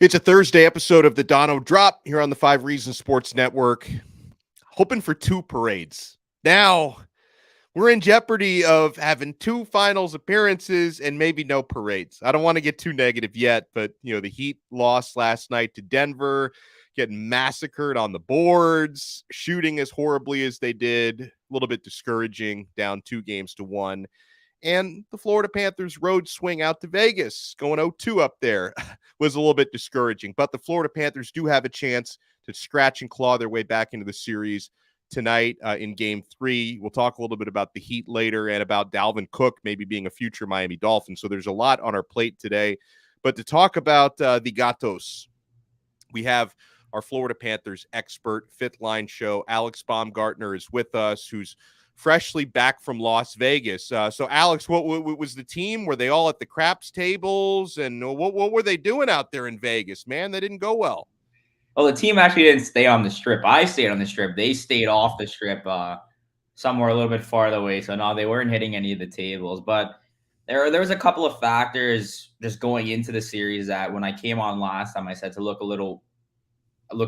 It's a Thursday episode of the Donno Drop here on the 5 Reasons Sports Network. Hoping for 2 parades. Now, we're in jeopardy of having 2 finals appearances and maybe no parades. I don't want to get too negative yet, but, the Heat lost last night to Denver, getting massacred on the boards, shooting as horribly as they did. A little bit discouraging, down 2-1. And the Florida Panthers road swing out to Vegas, going 0-2 up there, was a little bit discouraging. But the Florida Panthers do have a chance to scratch and claw their way back into the series tonight in Game 3. We'll talk a little bit about the Heat later and about Dalvin Cook maybe being a future Miami Dolphin. So there's a lot on our plate today. But to talk about the Gatos, we have our Florida Panthers expert, Fifth Line Show. Alex Baumgartner is with us, who's freshly back from Las Vegas. So, Alex, what was the team? Were they all at the craps tables? And what were they doing out there in Vegas, man? They didn't go well. Well, the team actually didn't stay on the strip. I stayed on the strip. They stayed off the strip somewhere a little bit farther away. So, no, they weren't hitting any of the tables. But there was a couple of factors just going into the series that when I came on last time, I said to look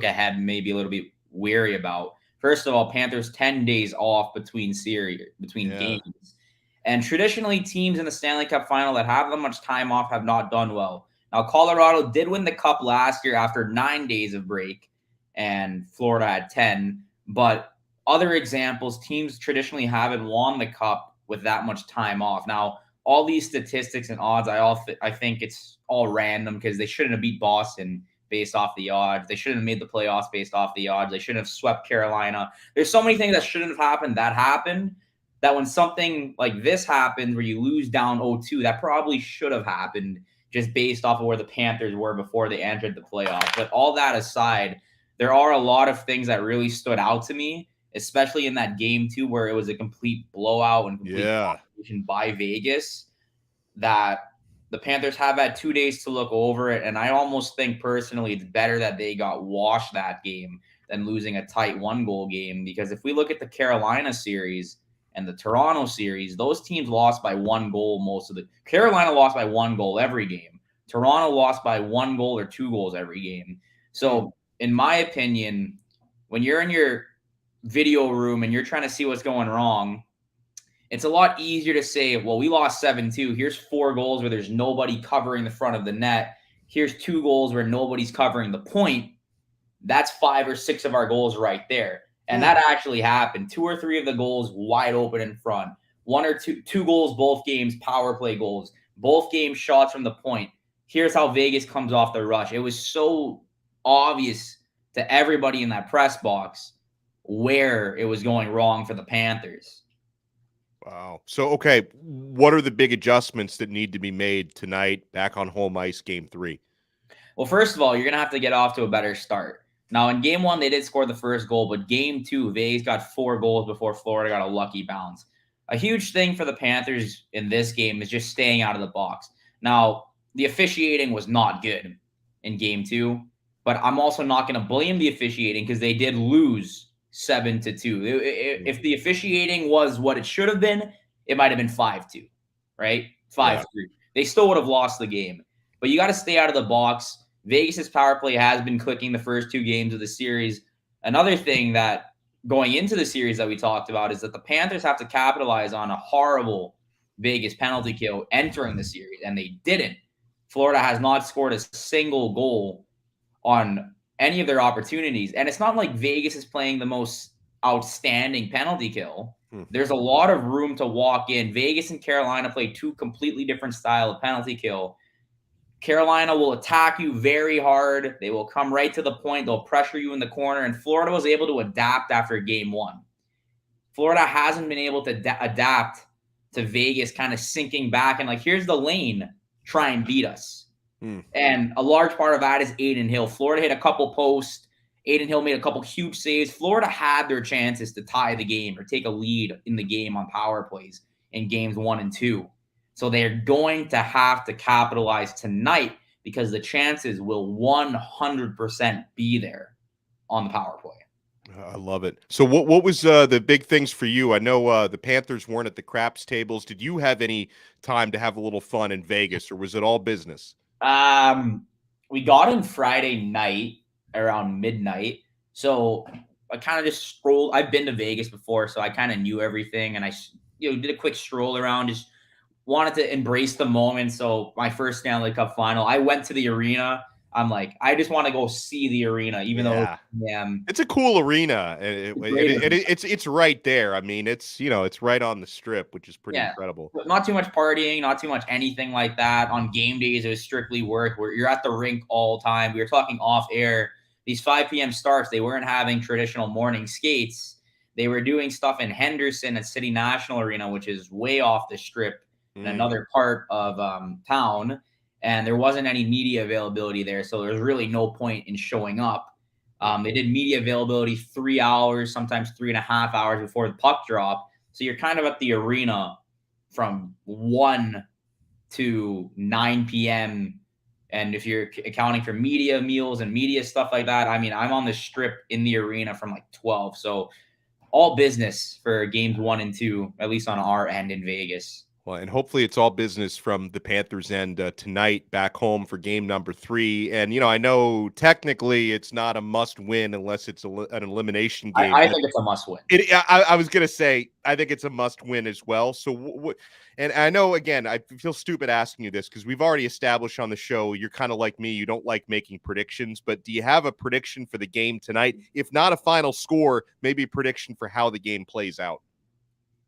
ahead, maybe a little bit weary about. First of all, Panthers 10 days off between games. And traditionally, teams in the Stanley Cup Final that have that much time off have not done well. Now, Colorado did win the Cup last year after 9 days of break, and Florida had 10. But other examples, teams traditionally haven't won the Cup with that much time off. Now, all these statistics and odds, I think it's all random because they shouldn't have beat Boston based off the odds. They shouldn't have made the playoffs based off the odds. They shouldn't have swept Carolina. There's so many things that shouldn't have happened that happened, that when something like this happens where you lose down 0-2, that probably should have happened just based off of where the Panthers were before they entered the playoffs. But all that aside, there are a lot of things that really stood out to me, especially in that Game 2 where it was a complete blowout and complete domination by Vegas, that the Panthers have had 2 days to look over it, and I almost think personally it's better that they got washed that game than losing a tight 1-goal game, because if we look at the Carolina series and the Toronto series, those teams lost by 1 goal Carolina lost by 1 goal every game. Toronto lost by 1 goal or 2 goals every game. So, in my opinion, when you're in your video room and you're trying to see what's going wrong, it's a lot easier to say, well, we lost 7-2. Here's 4 goals where there's nobody covering the front of the net. Here's 2 goals where nobody's covering the point. That's 5 or 6 of our goals right there. And that actually happened. 2 or 3 of the goals wide open in front. 1 or 2 goals, both games, power play goals. Both games, shots from the point. Here's how Vegas comes off the rush. It was so obvious to everybody in that press box where it was going wrong for the Panthers. Wow. So, okay, what are the big adjustments that need to be made tonight back on home ice, Game 3? Well, first of all, you're going to have to get off to a better start. Now, in Game 1, they did score the first goal, but Game 2, Vegas got 4 goals before Florida got a lucky bounce. A huge thing for the Panthers in this game is just staying out of the box. Now, the officiating was not good in Game 2, but I'm also not going to blame the officiating because they did lose 7-2. If the officiating was what it should have been, it might have been 5-2, right? 5-3. They still would have lost the game. But you got to stay out of the box. Vegas's power play has been clicking the first 2 games of the series. Another thing that going into the series that we talked about is that the Panthers have to capitalize on a horrible Vegas penalty kill entering the series, and they didn't. Florida has not scored a single goal on any of their opportunities. And it's not like Vegas is playing the most outstanding penalty kill. There's a lot of room to walk in. Vegas and Carolina play 2 completely different style of penalty kill. Carolina will attack you very hard. They will come right to the point. They'll pressure you in the corner. And Florida was able to adapt after Game 1. Florida hasn't been able to adapt to Vegas kind of sinking back and like, here's the lane, try and beat us. And a large part of that is Adin Hill. Florida hit a couple posts. Adin Hill made a couple huge saves. Florida had their chances to tie the game or take a lead in the game on power plays in Games 1 and 2. So they're going to have to capitalize tonight because the chances will 100% be there on the power play. I love it. So what was the big things for you? I know the Panthers weren't at the craps tables. Did you have any time to have a little fun in Vegas, or was it all business? we got in Friday night around midnight. So I kind of just strolled. I've been to Vegas before, so I kind of knew everything, and I did a quick stroll around, just wanted to embrace the moment. So my first Stanley Cup final, I went to the arena. I'm like, I just want to go see the arena, even though Yeah. It's a cool arena. It's right there. I mean, it's right on the strip, which is pretty incredible. But not too much partying, not too much anything like that. On game days, it was strictly work where you're at the rink all the time. We were talking off air. These 5 p.m. starts, they weren't having traditional morning skates. They were doing stuff in Henderson at City National Arena, which is way off the strip in another part of town. And there wasn't any media availability there. So there was really no point in showing up. They did media availability 3 hours, sometimes 3.5 hours before the puck drop. So you're kind of at the arena from 1 to 9 p.m. And if you're accounting for media meals and media stuff like that, I mean, I'm on the strip in the arena from like 12. So all business for games 1 and 2, at least on our end in Vegas. Well, and hopefully it's all business from the Panthers' end tonight back home for game number 3. And, I know technically it's not a must win unless it's an elimination game. I think it's a must win. I was going to say, I think it's a must win as well. So, and I know, again, I feel stupid asking you this because we've already established on the show, you're kind of like me. You don't like making predictions, but do you have a prediction for the game tonight? If not a final score, maybe a prediction for how the game plays out.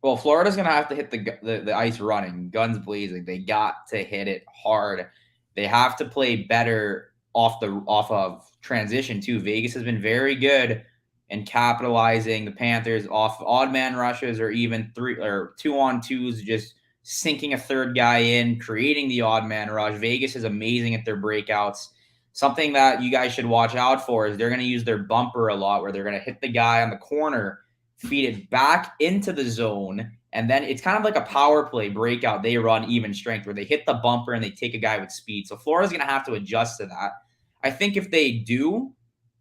Well, Florida's going to have to hit the ice running, guns blazing. They got to hit it hard. They have to play better off of transition too. Vegas has been very good in capitalizing the Panthers off odd man rushes or even 3 or 2-on-2s, just sinking a third guy in, creating the odd man rush. Vegas is amazing at their breakouts. Something that you guys should watch out for is they're going to use their bumper a lot, where they're going to hit the guy on the corner, feed it back into the zone, and then it's kind of like a power play breakout. They run even strength where they hit the bumper and they take a guy with speed. So Florida's going to have to adjust to that. I think if they do,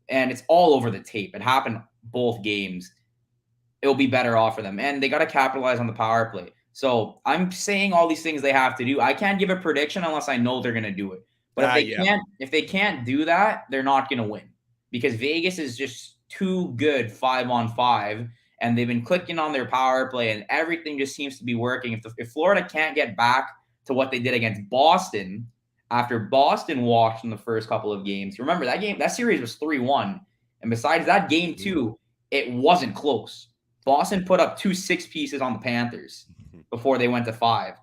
and it's all over the tape, it happened both games, it'll be better off for them. And they got to capitalize on the power play. So I'm saying all these things they have to do. I can't give a prediction unless I know they're going to do it. But if they can't do that, they're not going to win, because Vegas is just too good 5-on-5. And they've been clicking on their power play, and everything just seems to be working. If Florida can't get back to what they did against Boston, after Boston walked in the first couple of games, remember that series was 3-1. And besides that game 2, it wasn't close. Boston put up 2 6-pieces on the Panthers before they went to 5.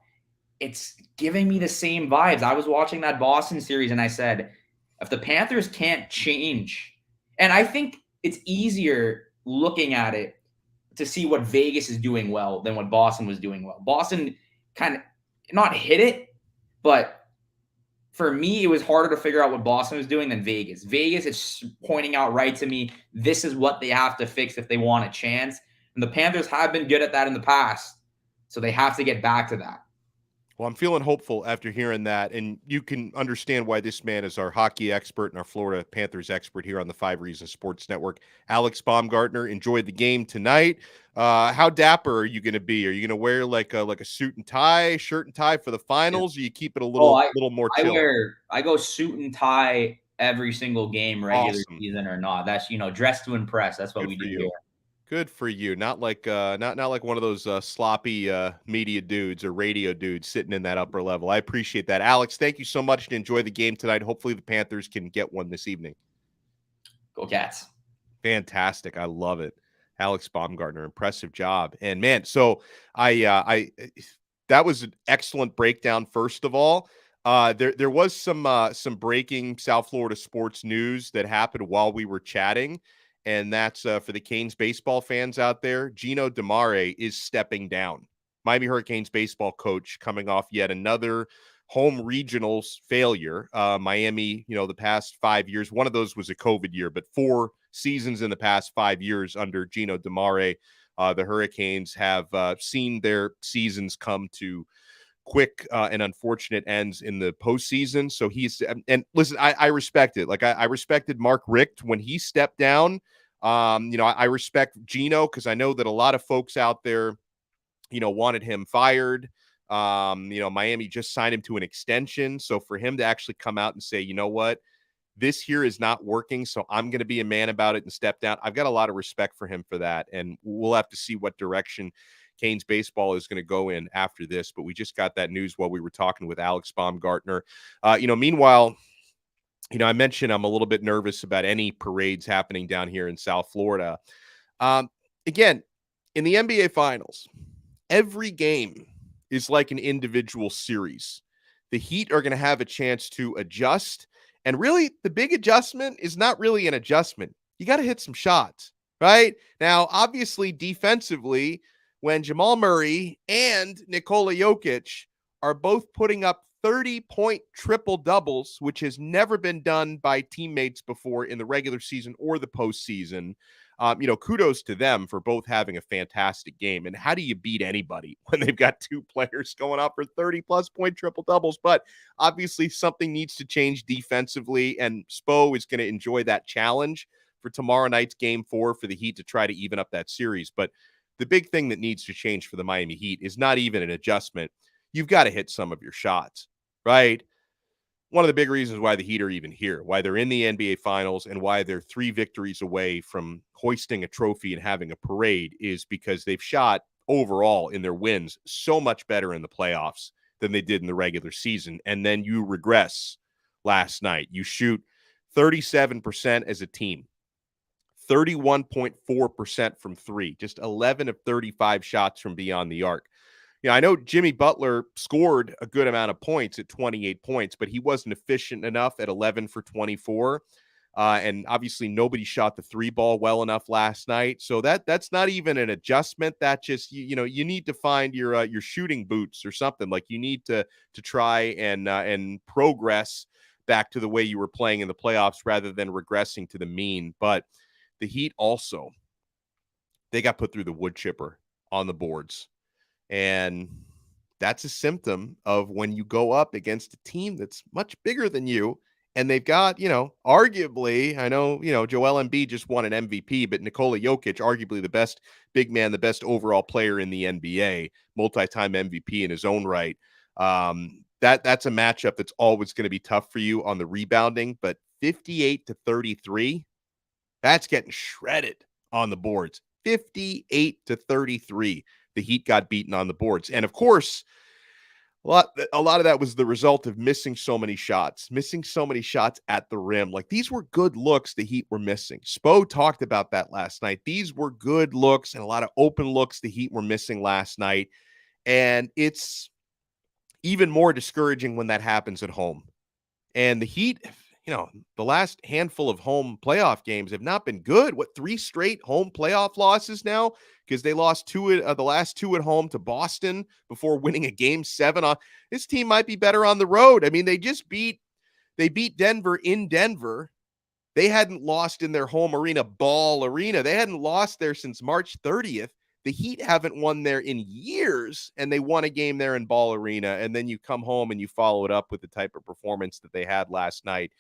It's giving me the same vibes. I was watching that Boston series and I said, if the Panthers can't change, and I think it's easier looking at it to see what Vegas is doing well than what Boston was doing well. Boston kind of not hit it, but for me, it was harder to figure out what Boston was doing than Vegas. Vegas is pointing out right to me, this is what they have to fix if they want a chance. And the Panthers have been good at that in the past, so they have to get back to that. Well, I'm feeling hopeful after hearing that, and you can understand why this man is our hockey expert and our Florida Panthers expert here on the 5 Reasons Sports Network. Alex Baumgartner enjoyed the game tonight. How dapper are you going to be? Are you going to wear like a suit and tie, shirt and tie for the finals, or you keep it a little more chill? I go suit and tie every single game, regular season or not. That's dress to impress. That's what we do here. Good for you. Not like not like one of those sloppy media dudes or radio dudes sitting in that upper level. I appreciate that. Alex, thank you so much, and enjoy the game tonight. Hopefully the Panthers can get one this evening. Go Cats. Fantastic. I love it. Alex Baumgartner, impressive job. And man, so I that was an excellent breakdown. First of all, there was some breaking South Florida sports news that happened while we were chatting. And that's for the Canes baseball fans out there. Gino DiMare is stepping down. Miami Hurricanes baseball coach, coming off yet another home regionals failure. Miami, the past 5 years, one of those was a COVID year, but 4 seasons in the past 5 years under Gino DiMare, the Hurricanes have seen their seasons come to quick and unfortunate ends in the postseason. So and listen, I respect it. Like I respected Mark Richt when he stepped down. I respect Gino because I know that a lot of folks out there, wanted him fired. Miami just signed him to an extension. So for him to actually come out and say, you know what, This here is not working, so I'm going to be a man about it and step down. I've got a lot of respect for him for that, and we'll have to see what direction Canes baseball is going to go in after this. But we just got that news while we were talking with Alex Baumgartner. Meanwhile, I mentioned I'm a little bit nervous about any parades happening down here in South Florida. Again, in the NBA Finals, every game is like an individual series. The Heat are going to have a chance to adjust. And really, the big adjustment is not really an adjustment. You got to hit some shots, right? Now, obviously, defensively, when Jamal Murray and Nikola Jokic are both putting up 30-point triple doubles, which has never been done by teammates before in the regular season or the postseason. Kudos to them for both having a fantastic game. And how do you beat anybody when they've got two players going up for 30-plus point triple doubles? But obviously something needs to change defensively, and Spo is going to enjoy that challenge for tomorrow night's Game 4 for the Heat to try to even up that series. But the big thing that needs to change for the Miami Heat is not even an adjustment. You've got to hit some of your shots, right? One of the big reasons why the Heat are even here, why they're in the NBA Finals, and why they're 3 victories away from hoisting a trophy and having a parade is because they've shot overall in their wins so much better in the playoffs than they did in the regular season. And then you regress last night. You shoot 37% as a team, 31.4% from 3, just 11 of 35 shots from beyond the arc. I know Jimmy Butler scored a good amount of points at 28 points, but he wasn't efficient enough at 11 for 24. And obviously nobody shot the 3 ball well enough last night. So that's not even an adjustment. That just, you need to find your shooting boots or something. Like, you need to try and progress back to the way you were playing in the playoffs rather than regressing to the mean. But the Heat also, they got put through the wood chipper on the boards. And that's a symptom of when you go up against a team that's much bigger than you. And they've got, arguably, I know, Joel Embiid just won an MVP, but Nikola Jokic, arguably the best big man, the best overall player in the NBA, multi-time MVP in his own right. That's a matchup that's always going to be tough for you on the rebounding, but 58-33, that's getting shredded on the boards. 58-33. The Heat got beaten on the boards. And of course, a lot of that was the result of missing so many shots at the rim. Like, these were good looks the Heat were missing. Spo talked about that last night. These were good looks and a lot of open looks the Heat were missing last night. And it's even more discouraging when that happens at home. And the Heat, the last handful of home playoff games have not been good. 3 straight home playoff losses now? Because they lost the last 2 at home to Boston before winning a Game 7. This team might be better on the road. I mean, they beat Denver in Denver. They hadn't lost in their home arena, Ball Arena. They hadn't lost there since March 30th. The Heat haven't won there in years, and they won a game there in Ball Arena. And then you come home and you follow it up with the type of performance that they had last night.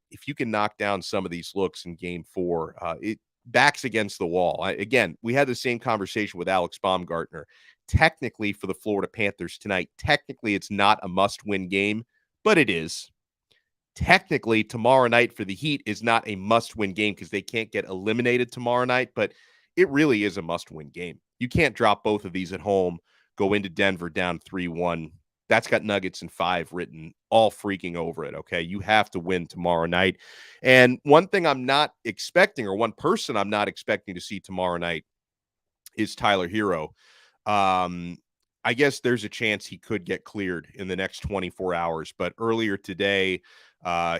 If you can knock down some of these looks in Game 4, it backs against the wall. Again, we had the same conversation with Alex Baumgartner. Technically, for the Florida Panthers tonight, technically it's not a must-win game, but it is. Technically, tomorrow night for the Heat is not a must-win game because they can't get eliminated tomorrow night, but it really is a must-win game. You can't drop both of these at home, go into Denver down 3-1. That's got Nuggets in 5 written all freaking over it, okay? You have to win tomorrow night. And one thing I'm not expecting, or one person I'm not expecting to see tomorrow night, is Tyler Hero. I guess there's a chance he could get cleared in the next 24 hours. But earlier today,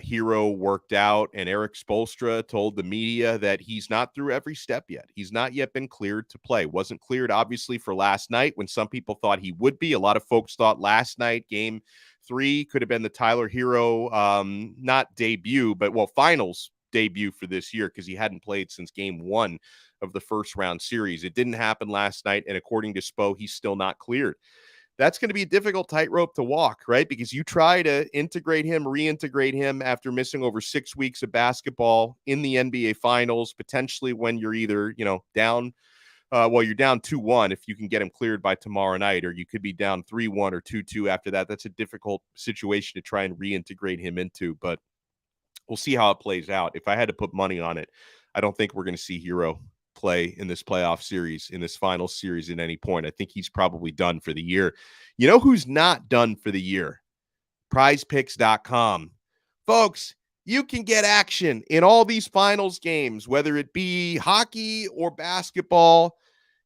Hero worked out, and Eric Spoelstra told the media that he's not through every step yet. He's not yet been cleared to play. Wasn't cleared, obviously, for last night when some people thought he would be. A lot of folks thought last night, Game 3, could have been the Tyler Hero, not debut, but, finals debut for this year because he hadn't played since Game 1 of the first round series. It didn't happen last night, and according to Spo, he's still not cleared. That's going to be a difficult tightrope to walk, right? Because you try to reintegrate him after missing over 6 weeks of basketball in the NBA Finals, potentially when you're either, down, you're down 2-1 if you can get him cleared by tomorrow night, or you could be down 3-1 or 2-2 after that. That's a difficult situation to try and reintegrate him into. But We'll see how it plays out. If I had to put money on it, I don't think we're going to see Hero play in this playoff series, in this final series at any point. I think he's probably done for the year. You know who's not done for the year? prizepicks.com. Folks, you can get action in all these finals games, whether it be hockey or basketball.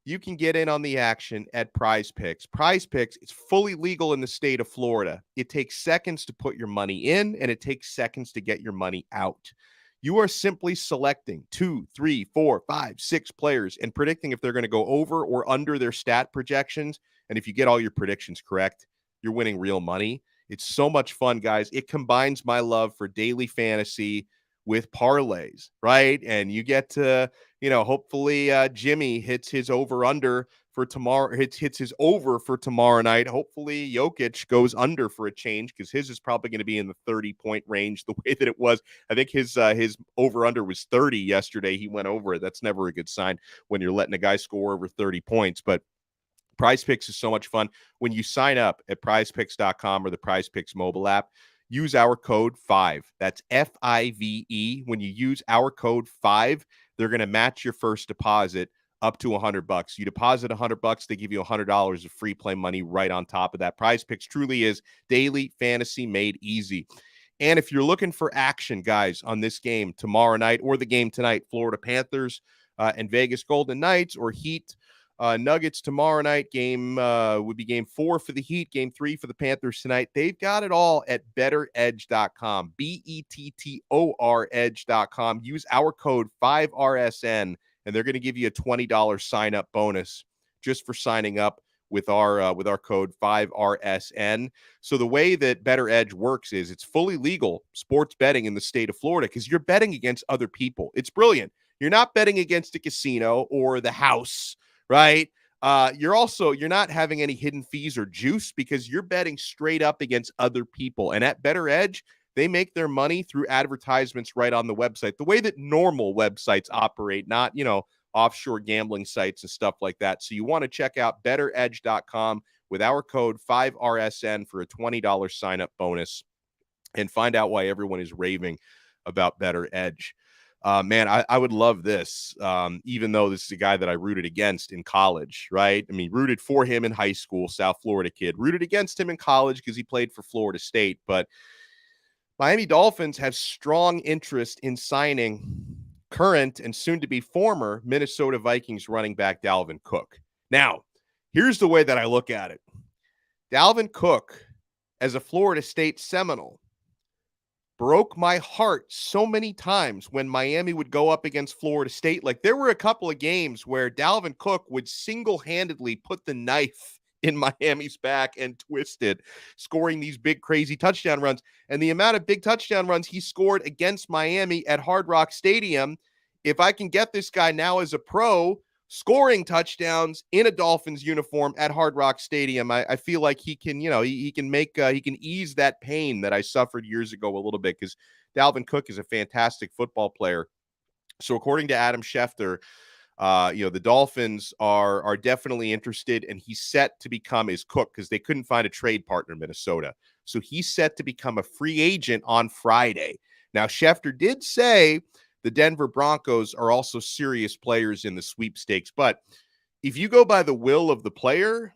You can get in on the action at Prize Picks. Prize Picks is fully legal in the state of Florida. It takes seconds to put your money in, and it takes seconds to get your money out. You are simply selecting 2, 3, 4, 5, 6 players and predicting if they're going to go over or under their stat projections. And if you get all your predictions correct, you're winning real money. It's so much fun, guys. It combines my love for daily fantasy with parlays, right? And you get to, hopefully Jimmy hits his over-under for tomorrow, hits his over for tomorrow night. Hopefully Jokic goes under for a change because his is probably going to be in the 30-point range the way that it was. I think his over-under was 30 yesterday. He went over it. That's never a good sign when you're letting a guy score over 30 points. But Prize Picks is so much fun. When you sign up at prizepicks.com or the Prize Picks mobile app, use our code 5. That's FIVE. When you use our code 5, they're going to match your first deposit up to $100. You deposit $100, they give you $100 of free play money right on top of that. Prize Picks truly is daily fantasy made easy. And if you're looking for action, guys, on this game tomorrow night or the game tonight, Florida Panthers and Vegas Golden Knights, or Heat Nuggets tomorrow night, game would be game 4 for the Heat, game 3 for the Panthers tonight. They've got it all at betteredge.com, BETTOR edge.com. Use our code 5RSN, and they're going to give you a $20 sign-up bonus just for signing up with our code 5RSN. So the way that Better Edge works is it's fully legal sports betting in the state of Florida because you're betting against other people. It's brilliant. You're not betting against a casino or the house, right? You're not having any hidden fees or juice because you're betting straight up against other people. And at Better Edge, they make their money through advertisements right on the website, the way that normal websites operate, not, offshore gambling sites and stuff like that. So you want to check out betteredge.com with our code 5RSN for a $20 sign-up bonus and find out why everyone is raving about Better Edge. Man, I would love this, even though this is a guy that I rooted against in college, right? I mean, rooted for him in high school, South Florida kid, rooted against him in college because he played for Florida State. But Miami Dolphins have strong interest in signing current and soon-to-be former Minnesota Vikings running back Dalvin Cook. Now, here's the way that I look at it. Dalvin Cook, as a Florida State Seminole, broke my heart so many times when Miami would go up against Florida State. Like, there were a couple of games where Dalvin Cook would single-handedly put the knife in Miami's back and twist it, scoring these big, crazy touchdown runs. And the amount of big touchdown runs he scored against Miami at Hard Rock Stadium, if I can get this guy now as a pro scoring touchdowns in a Dolphins uniform at Hard Rock Stadium, I feel like he can, he can ease that pain that I suffered years ago a little bit, because Dalvin Cook is a fantastic football player. So according to Adam Schefter, the Dolphins are definitely interested, and he's set to become his Cook because they couldn't find a trade partner in Minnesota. So he's set to become a free agent on Friday. Now, Schefter did say the Denver Broncos are also serious players in the sweepstakes, but if you go by the will of the player,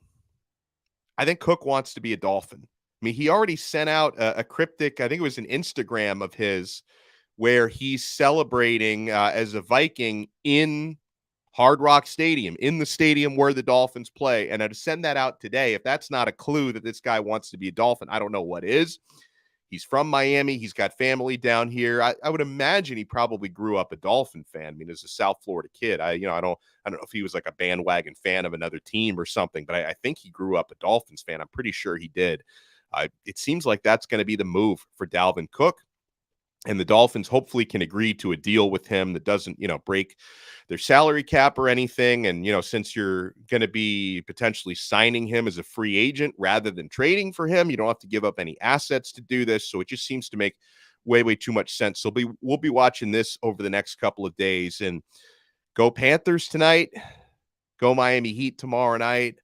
I think Cook wants to be a Dolphin. I mean, he already sent out a cryptic, I think it was an Instagram of his, where he's celebrating as a Viking in Hard Rock Stadium, in the stadium where the Dolphins play. And to send that out today, if that's not a clue that this guy wants to be a Dolphin, I don't know what is. He's from Miami. He's got family down here. I would imagine he probably grew up a Dolphin fan. I mean, as a South Florida kid, I don't know if he was like a bandwagon fan of another team or something, but I think he grew up a Dolphins fan. I'm pretty sure he did. It seems like that's going to be the move for Dalvin Cook. And the Dolphins hopefully can agree to a deal with him that doesn't, break their salary cap or anything. And, since you're going to be potentially signing him as a free agent rather than trading for him, you don't have to give up any assets to do this. So it just seems to make way, way too much sense. So we'll be watching this over the next couple of days. And go Panthers tonight. Go Miami Heat tomorrow night.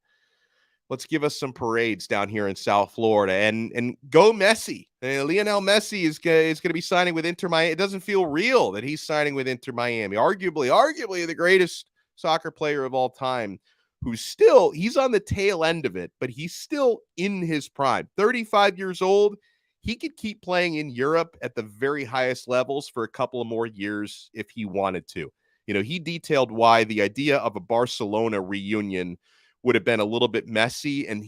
let's give us some parades down here in South Florida and go Messi. Lionel Messi is going to be signing with Inter Miami. It doesn't feel real that he's signing with Inter Miami. Arguably the greatest soccer player of all time, he's on the tail end of it, but he's still in his prime. 35 years old. He could keep playing in Europe at the very highest levels for a couple of more years if he wanted to. He detailed why the idea of a Barcelona reunion would have been a little bit messy, and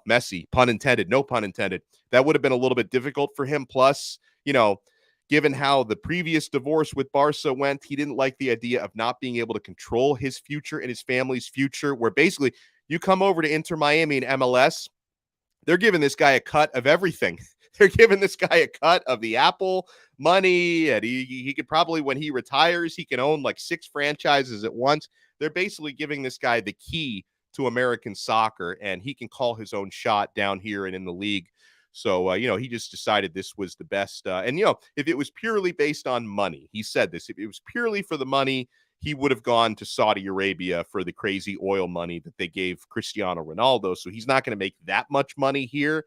messy, pun intended, no pun intended. That would have been a little bit difficult for him. Plus, given how the previous divorce with Barca went, he didn't like the idea of not being able to control his future and his family's future, where basically you come over to Inter Miami and MLS, they're giving this guy a cut of everything. They're giving this guy a cut of the Apple money, and he could probably, when he retires, he can own like 6 franchises at once. They're basically giving this guy the key to American soccer, and he can call his own shot down here and in the league. So, he just decided this was the best. If it was purely based on money, he said this, if it was purely for the money, he would have gone to Saudi Arabia for the crazy oil money that they gave Cristiano Ronaldo. So he's not going to make that much money here,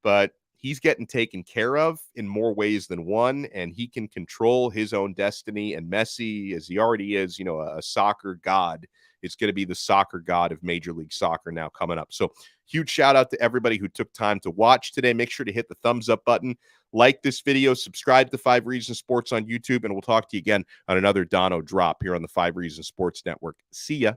but he's getting taken care of in more ways than one, and he can control his own destiny. And Messi, as he already is, a soccer god, it's going to be the soccer god of Major League Soccer now coming up. So huge shout out to everybody who took time to watch today. Make sure to hit the thumbs up button, like this video, subscribe to 5 Reasons Sports on YouTube, and we'll talk to you again on another Donno Drop here on the 5 Reasons Sports Network. See ya.